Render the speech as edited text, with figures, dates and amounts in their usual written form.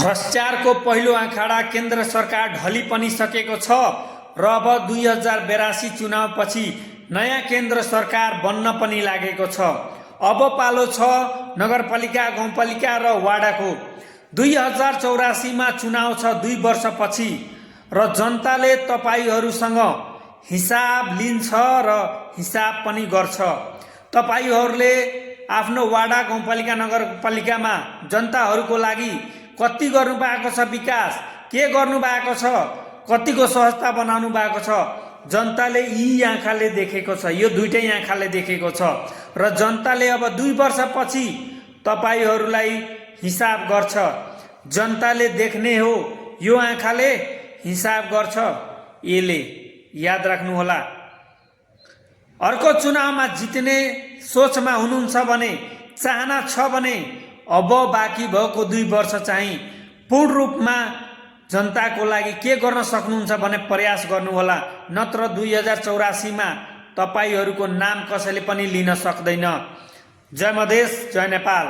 भ्रष्टाचारको पहिलो आँखाडा केन्द्र सरकार ढली पनि सकेको छ र अब 2082 चुनावपछि नयाँ केन्द्र सरकार बन्न पनि लागेको छ। अब पालो छ नगरपालिका, गाउँपालिका र वाडाको। 2084 मा चुनाव छ 2 वर्षपछि र जनताले तपाईहरुसँग हिसाब लिन्छ र हिसाब पनि गर्छ। तपाईहरुले आफ्नो वाडा, गाउँपालिका, नगरपालिकामा जनताहरुको लागि कति गर्नु भएको छ, विकास के गर्नु भएको छ, कतिको सहजता बनाउनु भएको छ, जनताले यी आँखाले देखेको छ, यो दुईटै आँखाले देखेको छ र जनताले अब 2 वर्षपछि तपाईहरुलाई हिसाब गर्छ। जनताले देख्ने हो, यो आँखाले हिसाब गर्छ। यसले याद राख्नु होला। अर्को चुनावमा जित्ने सोचमा हुनुहुन्छ भने, चाहना छ भने अब बाँकी भएको 2 वर्ष चाहिँ पूर्ण रूपमा जनताको लागि के गर्न सक्नुहुन्छ भने प्रयास गर्नुहोला। नत्र 2084 मा तपाईहरुको नाम कसैले पनि लिन सक्दैन। जय मधेस, जय नेपाल।